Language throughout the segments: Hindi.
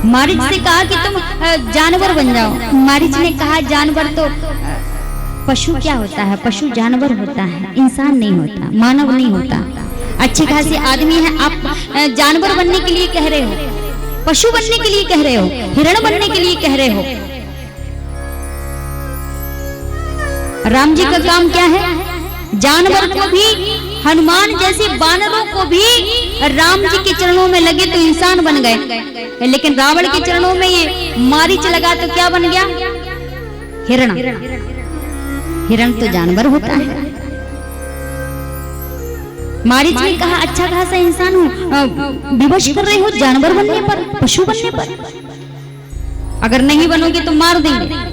मारीच से कहा कि तुम जानवर बन जाओ। मारीच ने कहा जानवर तो पशु क्या होता है, पशु जानवर होता है, इंसान नहीं होता, मानव नहीं होता। अच्छे खासे आदमी है, आप जानवर बनने के लिए कह रहे हो, पशु बनने के लिए कह रहे हो, हिरण बनने के लिए कह रहे हो। राम जी का काम क्या है? जानवर को भी, हनुमान जैसे बानरों को भी राम जी के चरणों में लगे तो इंसान बन गए, लेकिन रावण के चरणों में ये मारीच लगा तो क्या बन गया? हिरण। हिरण तो जानवर होता है। मारीच ने कहा अच्छा खासा इंसान हूं, विवश कर रहे हो जानवर बनने पर, पशु बनने पर? अगर नहीं बनोगे तो मार देंगे।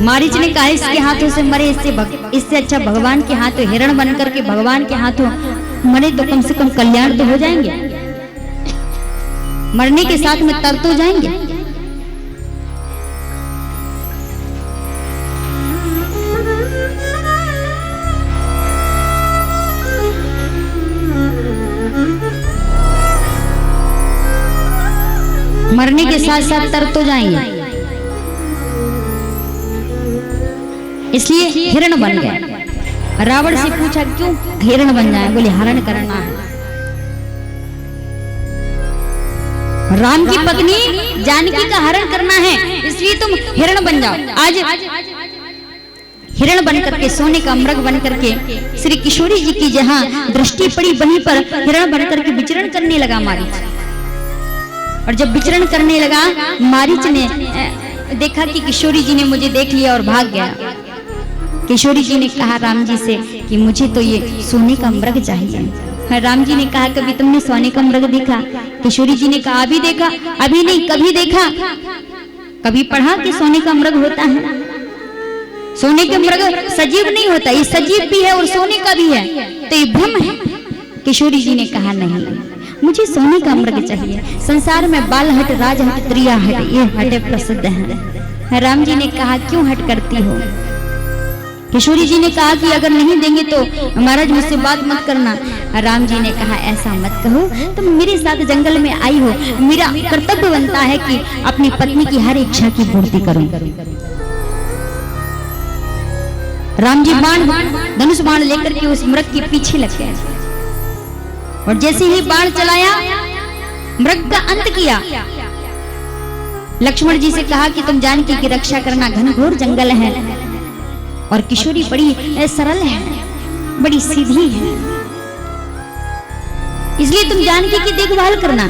मारीच ने कहा इसके हाथों से मरे, इससे अच्छा भगवान के हाथों हिरण बनकर के भगवान के हाथों मरे तो कम से कम कल्याण तो हो जाएंगे, मरने के साथ में तर तो जाएंगे। मरने के साथ साथ तर तो जाएंगे, इसलिए हिरण बन गए। रावण से पूछा क्यों हिरण बन जाए? बोले हरण करना है। राम की पत्नी जानकी का हरण करना है, इसलिए तुम हिरण बन जाओ। आज हिरण बन करके, सोने का मृग बन करके श्री किशोरी जी की जहां दृष्टि पड़ी वहीं पर हिरण बन करके विचरण करने लगा मारीच। और जब विचरण करने लगा, मारीच ने देखा कि किशोरी जी ने मुझे देख लिया और भाग गया। किशोरी जी ने कहा राम जी से कि मुझे तो ये सोने का मृग चाहिए। राम जी ने कहा कभी तुमने सोने का मृग देखा? किशोरी जी ने कहा अभी देखा, अभी नहीं कभी देखा। कभी पढ़ा कि सोने का मृग होता है? सोने का मृग सजीव नहीं होता, ये सजीव भी है और सोने का भी है, तो ये भ्रम है। किशोरी जी ने कहा नहीं, मुझे सोने का मृग चाहिए। संसार में बाल हट, राज हट, त्रिया हट, ये हटे प्रसिद्ध है। राम जी ने कहा क्यों हट करती हो? किशोरी जी ने कहा कि अगर नहीं देंगे तो महाराज मुझसे बात मत करना। राम जी ने कहा ऐसा मत कहो, तुम मेरे साथ जंगल में आई हो, मेरा कर्तव्य बनता है कि अपनी पत्नी की हर इच्छा की पूर्ति करूं। राम जी धनुष बाण लेकर के उस मृग के पीछे लग गए और जैसे ही बाण चलाया मृग का अंत किया। लक्ष्मण जी से कहा कि तुम जानकी की रक्षा करना, घनघोर जंगल है और किशोरी बड़ी सरल है, बड़ी सीधी है, इसलिए तुम जानकी की देखभाल करना।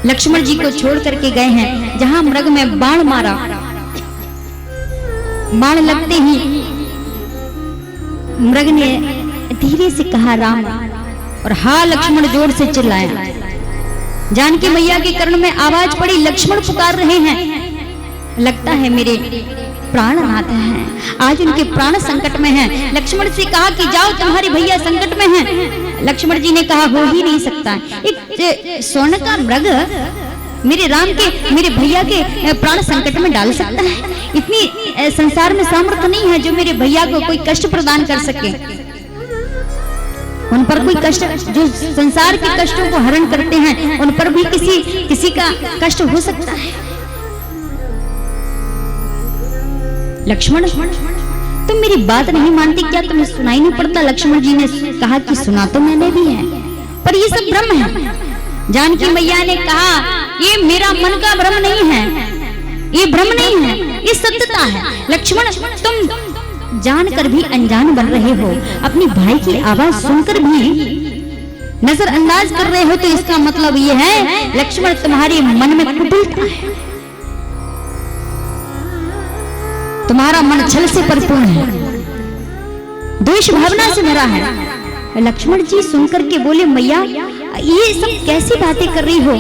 लक्ष्मण जी को छोड़ करके गए हैं, जहां मृग में बाण मारा, बाण लगते ही मृग ने धीरे से कहा राम, और हा लक्ष्मण जोर से चिल्लाया। जानकी मैया के कर्ण में आवाज पड़ी, लक्ष्मण पुकार रहे हैं, लगता है मेरे प्राणनाथ हैं, आज उनके प्राण संकट में हैं। लक्ष्मण से कहा कि जाओ तुम्हारे भैया संकट में हैं। लक्ष्मण जी ने कहा हो ही नहीं सकता, एक स्वर्ण का मृग मेरे राम के, मेरे भैया के प्राण संकट में डाल सकता है? इतनी संसार में सामर्थ्य नहीं है जो मेरे भैया को कोई कष्ट प्रदान कर सके। उन पर कोई कष्ट, जो संसार के कष्टों को हरण करते हैं, उन पर भी किसी का कष्ट हो सकता है। लक्ष्मण तुम मेरी बात नहीं मानते क्या? तुम्हें सुनाई नहीं पड़ता? लक्ष्मण जी ने कहा कि सुना तो मैंने भी है, पर ये सब भ्रम है। जानकी मैया ने कहा ये मेरा मन का भ्रम नहीं है, ये भ्रम नहीं है, ये सत्यता है। लक्ष्मण तुम जानकर भी अनजान बन रहे हो, अपनी भाई की आवाज सुनकर भी नजरअंदाज कर रहे हो, तो इसका मतलब ये है लक्ष्मण तुम्हारे मन में कुटिलता है, तुम्हारा मन छल से परिपूर्ण है, द्वेष भावना से भरा है। लक्ष्मण जी सुनकर के बोले मैया ये सब कैसी बातें कर रही हो?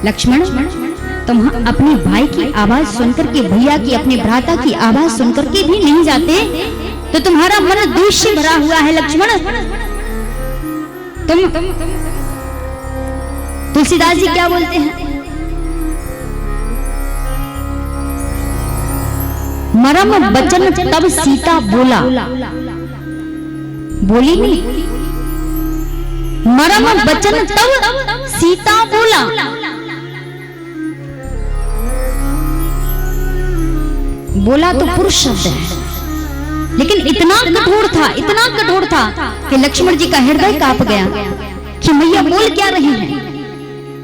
लक्ष्मण तुम अपने भाई की आवाज सुनकर के, भैया की, अपने भ्राता की आवाज सुनकर के भी नहीं जाते, तो तुम्हारा मन द्वेष से भरा हुआ है। लक्ष्मण तुम तुलसीदास जी क्या बोलते हैं? मरम बचन तब सीता बोला, बोली नहीं। मरम बचन तब सीता बोला। बोला तो पुरुष शब्द है, लेकिन इतना कठोर था कि लक्ष्मण जी का हृदय कांप गया कि मैया बोल क्या रही है।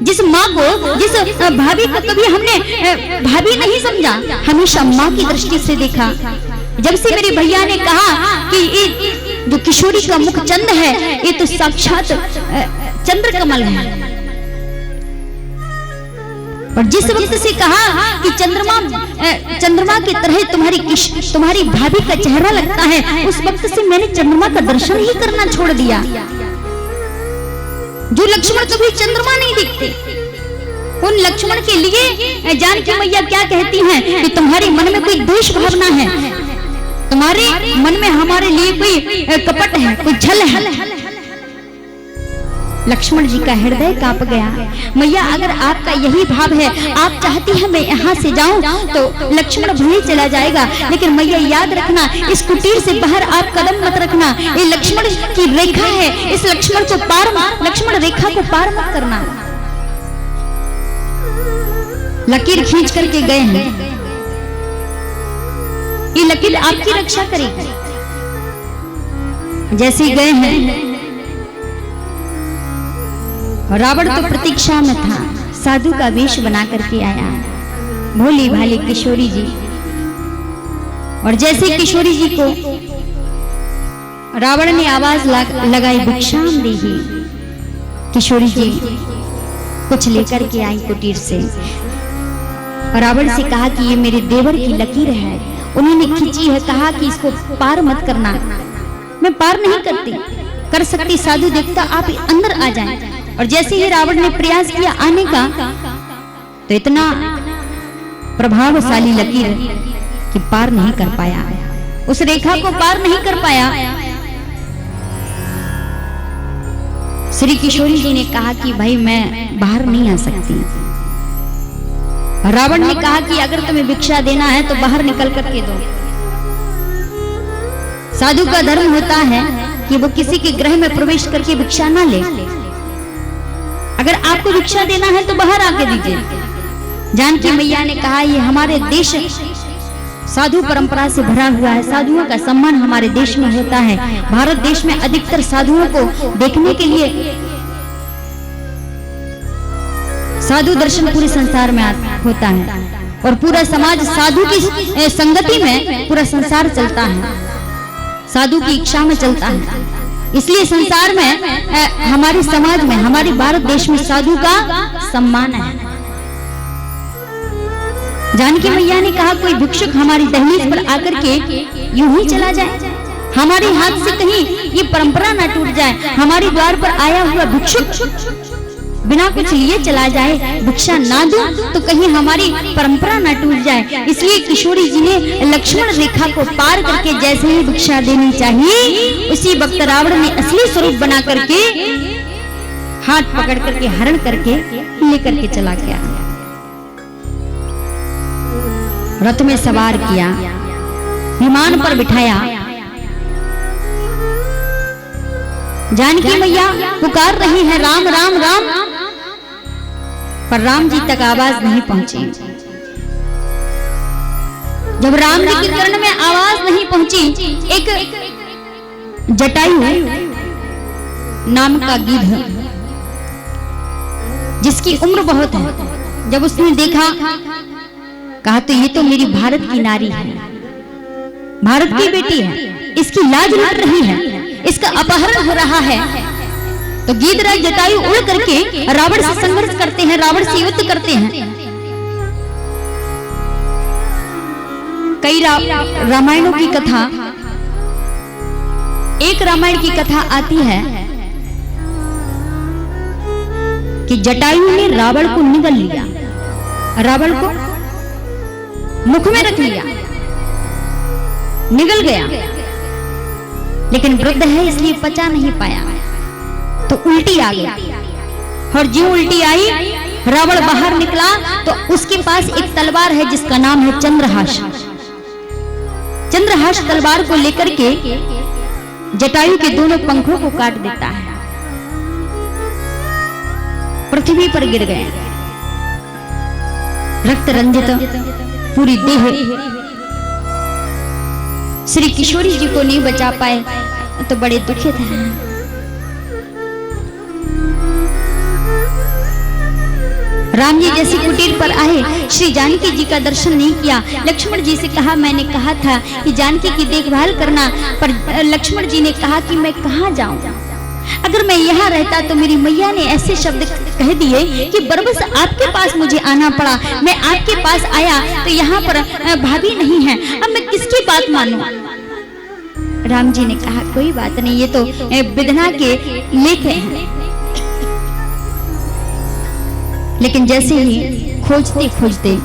जिस माँ को, जिस भाभी को कभी हमने भाभी नहीं समझा, हमेशा माँ की दृष्टि से देखा। जब से मेरे भैया ने कहा कि ये जो किशोरी का मुख चंद है, ये तो साक्षात चंद्र कमल है, और जिस वक्त से कहा कि चंद्रमा की तरह तुम्हारी भाभी का चेहरा लगता है, उस वक्त से मैंने चंद्रमा का दर्शन ही करना छोड़ दिया। जो लक्ष्मण कभी चंद्रमा नहीं दिखते, उन लक्ष्मण के लिए जानकी मैया क्या कहती हैं कि तुम्हारे मन में कोई द्वेष भावना है, तुम्हारे मन में हमारे लिए कोई कपट है, कोई छल है। लक्ष्मण जी का हृदय कांप गया। मैया अगर आपका यही भाव है, आप चाहती हैं मैं यहाँ से जाऊं, तो लक्ष्मण भले चला जाएगा, लेकिन मैया याद रखना, इस कुटीर से बाहर आप कदम मत रखना। ये लक्ष्मण की रेखा है, इस लक्ष्मण रेखा को पार मत करना। लकीर खींच करके गए हैं, ये लकीर आपकी रक्षा करेगी। जैसे गए हैं, रावण तो प्रतीक्षा में था, साधु का वेश बना करके आया, भोली भाली किशोरी जी। और जैसे किशोरी जी को रावण ने आवाज लगाई, भिक्षाम देहि, किशोरी जी कुछ लेकर के आई कुटीर से। रावण से कहा कि ये मेरे देवर की लकीर है, उन्होंने खींची है, कहा कि इसको पार मत करना। मैं पार नहीं कर सकती, साधु देवता आप अंदर आ जाएं। और जैसे ही रावण ने प्रयास किया आने का, तो इतना प्रभावशाली लकीर कि पार नहीं कर पाया, उस रेखा को पार नहीं कर पाया। श्री किशोरी जी ने कहा कि भाई मैं बाहर नहीं आ सकती। रावण ने कहा कि अगर तुम्हें भिक्षा देना है तो बाहर निकल करके दो। साधु का धर्म होता है कि वो किसी के गृह में प्रवेश करके भिक्षा ना ले। अगर आपको भिक्षा देना है तो बाहर आके दीजिए। जानकी मैया ने कहा ये हमारे देश साधु परंपरा से भरा हुआ है, साधुओं का सम्मान हमारे देश में होता है। भारत देश में अधिकतर साधुओं को देखने के लिए साधु दर्शन पूरे संसार में होता है, और पूरा समाज साधु की संगति में पूरा संसार चलता है, साधु की इच्छा में चलता है। इसलिए संसार में हमारे समाज में, हमारे भारत देश में साधु का सम्मान है। जानकी मैया ने कहा कोई भिक्षुक हमारी दहलीज पर आकर के यूं ही चला जाए, हमारे हाथ से कहीं ये परंपरा ना टूट जाए, हमारे द्वार पर आया हुआ भिक्षुक बिना कुछ लिए चला जाए, भिक्षा ना दूं तो कहीं हमारी परंपरा ना टूट जाए। इसलिए किशोरी जी ने लक्ष्मण रेखा को पार करके जैसे ही भिक्षा देनी चाहिए, उसी वक्त रावण ने असली स्वरूप बना करके हाथ पकड़ करके हरण करके लेकर के चला गया, रथ में सवार किया, विमान पर बिठाया। जानकी मैया पुकार रही है राम राम राम, पर राम जी तक आवाज नहीं पहुंची। जब राम जी के कर्ण में आवाज नहीं पहुंची, एक जटायु नाम का गिद्ध, जिसकी उम्र बहुत है, जब उसने देखा, कहा तो ये तो मेरी भारत की नारी है, भारत की बेटी है, इसकी लाज लुट रही है, इसका अपहरण हो रहा है। तो गीधराज जटायु उड़ करके रावण से संघर्ष करते हैं, रावण से युद्ध करते हैं। कई रामायणों की कथा, एक रामायण की कथा आती है कि जटायु ने रावण को निगल लिया, रावण को मुख में रख लिया, निगल गया, लेकिन वृद्ध है इसलिए पचा नहीं पाया, तो उल्टी आ गई। और जो उल्टी आई, रावण बाहर निकला तो उसके पास एक तलवार है जिसका नाम है चंद्रहास। चंद्रहास तलवार को लेकर के जटायु के दोनों पंखों को काट देता है, पृथ्वी पर गिर गए, रक्त रंजित पूरी देह। श्री किशोरी जी को नहीं बचा पाए तो बड़े दुखित हैं। राम जी जैसी कुटीर पर आए, श्री जानकी जी का दर्शन नहीं किया। लक्ष्मण जी से कहा, मैंने कहा था कि जानकी की देखभाल करना, पर लक्ष्मण जी ने कहा कि मैं कहाँ जाऊं, अगर मैं यहाँ रहता तो मेरी मैया ने ऐसे शब्द कह दिए कि बरबस आपके पास मुझे आना पड़ा, मैं आपके पास आया तो यहाँ पर भाभी नहीं है, अब मैं किसकी बात मानूं। राम जी ने कहा कोई बात नहीं, ये तो विधना के लेख हैं। लेकिन जैसे ही खोजते खोजते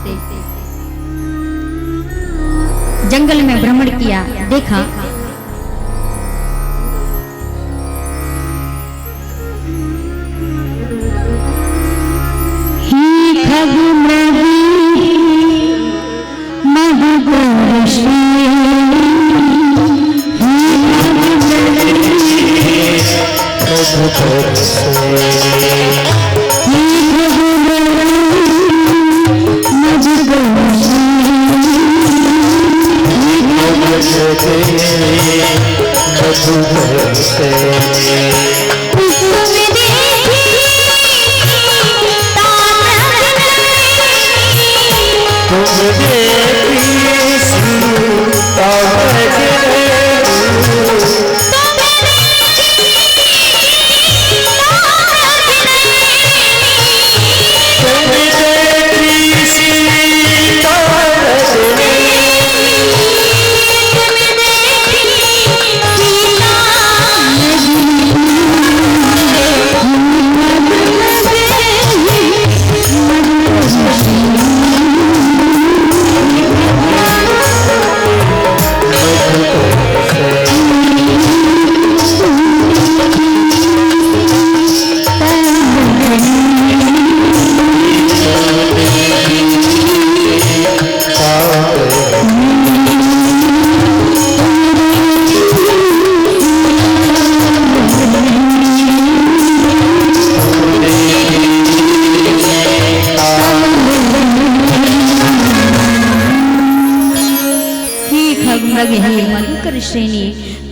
जंगल में भ्रमण किया, देखा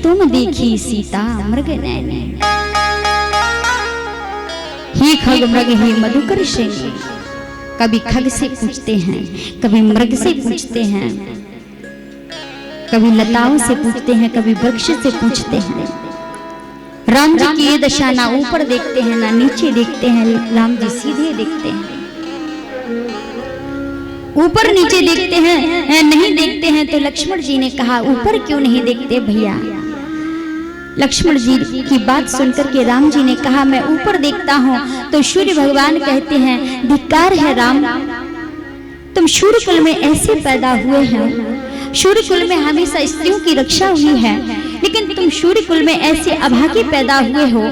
तुम देखी सीता मृग नैने। ही खग मृग ही मधुकर श्रेणी। कभी खग से पूछते हैं, कभी मृग से पूछते हैं, कभी लताओं से पूछते हैं, कभी वृक्ष से पूछते हैं। राम जी की ये दशा, ना ऊपर देखते हैं ना नीचे देखते हैं, राम जी सीधे देखते हैं। ऊपर नीचे देखते हैं नहीं देखते हैं। तो लक्ष्मण जी ने कहा ऊपर क्यों नहीं देखते भैया। लक्ष्मण जी की बात सुनकर के राम जी ने कहा मैं ऊपर देखता हूँ तो सूर्य भगवान कहते हैं धिक्कार है राम, तुम सूर्य कुल में ऐसे पैदा हुए हैं, सूर्य कुल में हमेशा स्त्रियों की रक्षा हुई है, लेकिन तुम सूर्य कुल में ऐसे अभागे पैदा हुए हो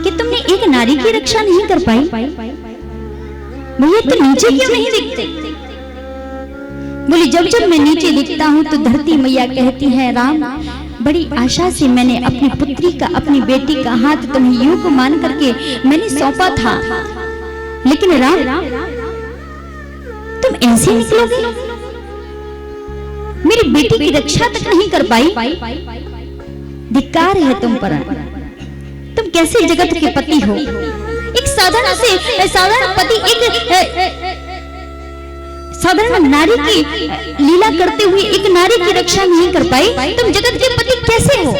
कि तुमने एक नारी की रक्षा नहीं कर पाई। भैया तो नीचे क्यों नहीं दिखते। बोली जब जब मैं नीचे दिखता हूँ तो धरती मैया कहती है राम बड़ी आशा से मैंने अपनी पुत्री का, अपनी बेटी का हाथ तुम्हें यूं को मान करके मैंने सौंपा था, लेकिन राम तुम ऐसे निकलोगे, मेरी बेटी की रक्षा तक नहीं कर पाई। धिक्कार है तुम पर, तुम कैसे जगत के पति हो। एक साधारण पति एक साधारण नारी की लीला करते हुए एक नारी की रक्षा नहीं कर पाई, तुम जगत के पति कैसे हो।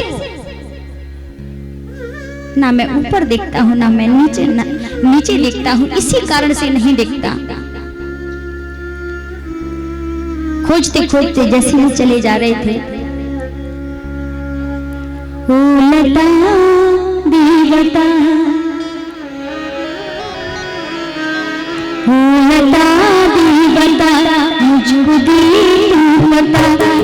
ना मैं ऊपर देखता हूँ ना मैं नीचे देखता हूँ, इसी कारण से नहीं देखता। खोजते खोजते जैसे ही चले जा रहे थे, ओ लता दीवता, ओ लता दीवता मुझको दी तू बता,